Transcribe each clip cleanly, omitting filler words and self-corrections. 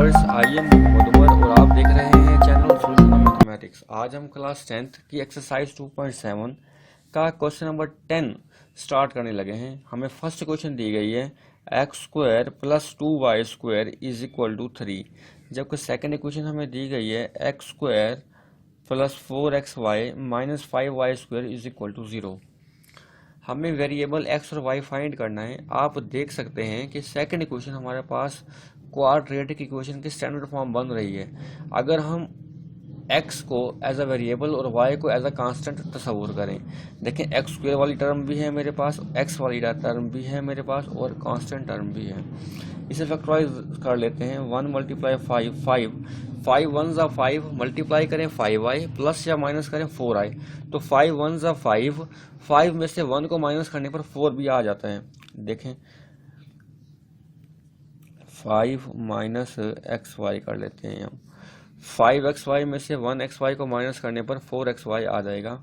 Viewers, I am मुदम्मर और आप देख रहे हैं चैनल सॉल्यूशन ऑफ मैथमेटिक्स। आज हम क्लास 10th की एक्सरसाइज 2.7 का क्वेश्चन नंबर 10 स्टार्ट करने लगे हैं। हमें फर्स्ट क्वेश्चन दी गई है x square plus 2y square is equal to 3, जबकि सेकेंड इक्वेशन हमें दी गई है x square plus 4xy minus 5y square is equal to 0। हमें वेरिएबल x और y फाइंड करना है। आप देख सकते हैं कि सेकंड इक्वेशन हमारे पास क्वाड्रेटिक इक्वेशन की स्टैंडर्ड फॉर्म बन रही है। अगर हम x को एज अ वेरिएबल और y को एज अ कांस्टेंट तस्वुर करें, देखें x स्क्वायर वाली टर्म भी है मेरे पास, x वाली टर्म भी है मेरे पास और कांस्टेंट टर्म भी है। इसे फैक्टराइज कर लेते हैं। 1 मल्टीप्लाई 5 वन ज़ा 5, मल्टीप्लाई करें 5y प्लस या माइनस करें 4i, तो 5 वन ज़ा 5 में से 1 को माइनस करने पर 4 भी आ जाता है। देखें 5 माइनस XY कर लेते हैं हम। 5xy में से 1xy को माइनस करने पर 4xy आ जाएगा,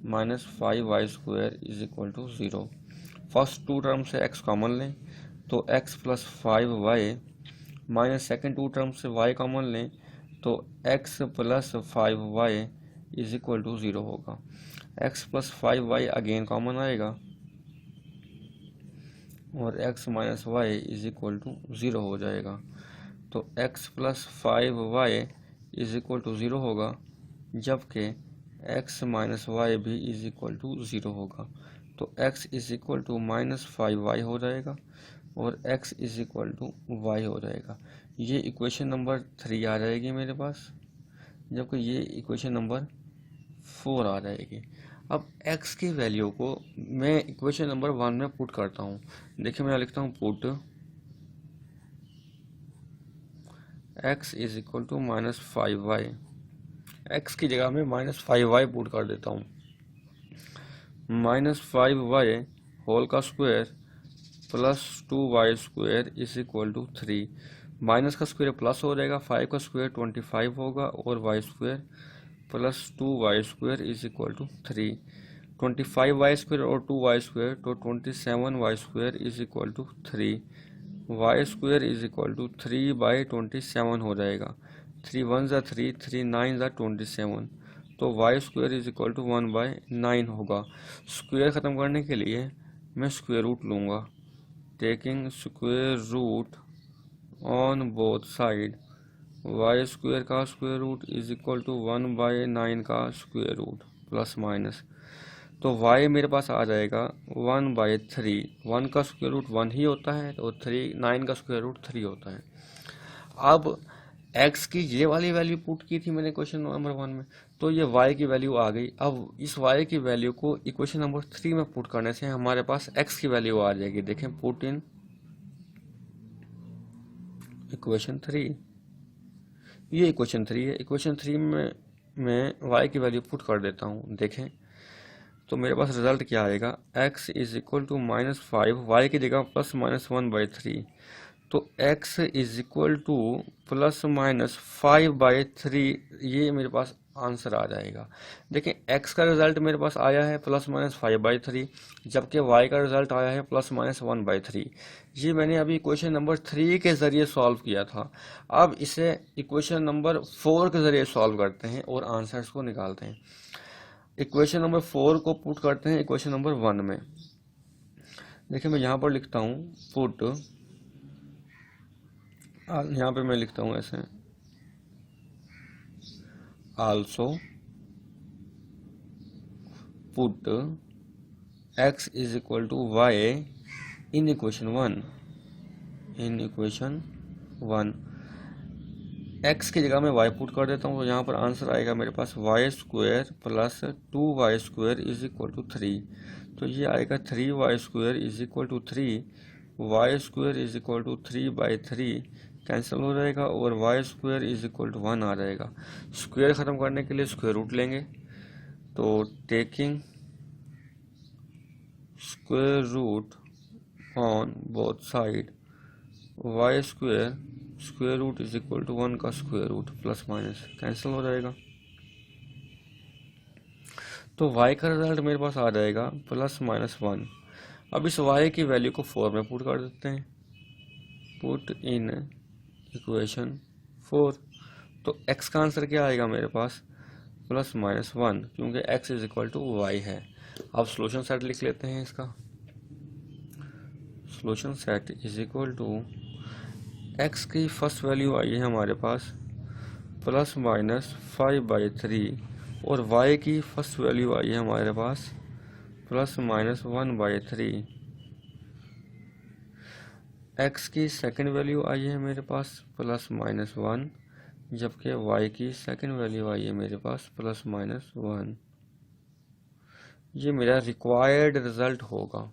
minus 5y square is equal to 0। First two term से x कॉमन लें तो x plus 5y minus second two term से y कॉमन लें तो x plus 5y is equal to 0 होगा। x plus 5y again common आएगा और x minus y is equal to 0 हो जाएगा। तो x plus 5y is equal to 0 होगा, जबकि x माइनस y भी इज इक्वल टू 0 होगा। तो x is equal to minus 5y हो जाएगा और x is equal to y हो जाएगा। ये इक्वेशन नंबर 3 आ जाएगी मेरे पास, जबकि ये इक्वेशन नंबर 4 आ जाएगी। अब x की वैल्यू को मैं इक्वेशन नंबर 1 में पुट करता हूँ। देखिए मैं लिखता हूँ put x is equal to minus 5y। x की जगह में माइनस 5y पुट कर देता हूँ। माइनस 5y होल का square plus 2y square is equal to 3। Minus का स्क्वायर प्लस हो जाएगा, 5 का स्क्वायर 25 होगा और y square plus 2y square is equal to 3। 25y square और 2y स्क्वायर तो 27y square is equal to 3। y square is equal to 3/27 हो जाएगा। 3 वन ज़ा 3, 3 9 ज़ा 27, तो y square is equal to 1/9 होगा। स्क्वायर ख़त्म करने के लिए मैं स्क्वायर रूट लूँगा, taking square root on both side. y square का square root is equal to 1/9 का स्क्वायर रूट प्लस माइनस, तो y मेरे पास आ जाएगा 1/3। 1 का स्क्वायर रूट 1 ही होता है तो 9 का स्क्वायर रूट 3 होता है। अब x की ये वाली वैल्यू पुट की थी मैंने क्वेश्चन नंबर 1 में, तो ये y की वैल्यू आ गई। अब इस y की वैल्यू को इक्वेशन नंबर 3 में पुट करने से हमारे पास x की वैल्यू आ जाएगी। देखें पुट इन इक्वेशन 3, ये इक्वेशन 3 है। इक्वेशन 3 में मैं y की वैल्यू पुट कर देता हूँ। देखें तो मेरे पास रिजल्ट क्या आएगा, x is equal to minus 5, y की जगह प्लस माइनस 1/3, तो x is equal to plus minus 5/3, ये मेरे पास आंसर आ जाएगा। देखें x का रिजल्ट मेरे पास आया है प्लस माइनस 5/3, जबकि y का रिजल्ट आया है प्लस माइनस 1/3। ये मैंने अभी इक्वेशन नंबर 3 के ज़रिए सॉल्व किया था। अब इसे इक्वेशन नंबर 4 के ज़रिए सॉल्व करते हैं और आंसर्स को निकालते हैं। इक्वेशन नंबर 4 को पुट करते हैं इक्वेशन नंबर 1 में। देखिए मैं यहाँ पर लिखता हूँ पुट, यहाँ पे मैं लिखता हूँ ऐसे, also put x is equal to y in equation 1। In equation 1 x की जगह मैं y पुट कर देता हूँ, तो यहाँ पर आंसर आएगा मेरे पास y square plus 2y square is equal to 3। तो ये आएगा 3y square is equal to 3, y square is equal to 3/3 cancel हो जाएगा और y square is equal to 1 आ जाएगा। स्क्वायर ख़त्म करने के लिए स्क्वायर रूट लेंगे, तो taking square root on both side, y square square root is equal to 1 का square root plus minus cancel हो जाएगा। तो y का रिजल्ट मेरे पास आ जाएगा प्लस माइनस 1। अब इस y की वैल्यू को 4 में पुट कर देते हैं। Put in equation 4। तो x का आंसर क्या आएगा मेरे पास, +-1, क्योंकि x is equal to y है। अब सॉल्यूशन सेट लिख लेते हैं इसका। Solution set is equal to x की फर्स्ट वैल्यू आई है हमारे पास ±5/3 और y की फर्स्ट वैल्यू आई है हमारे पास ±1/3। x की सेकंड वैल्यू आई है मेरे पास +-1, जबकि y की सेकंड वैल्यू आई है मेरे पास +-1। ये मेरा रिक्वायर्ड रिजल्ट होगा।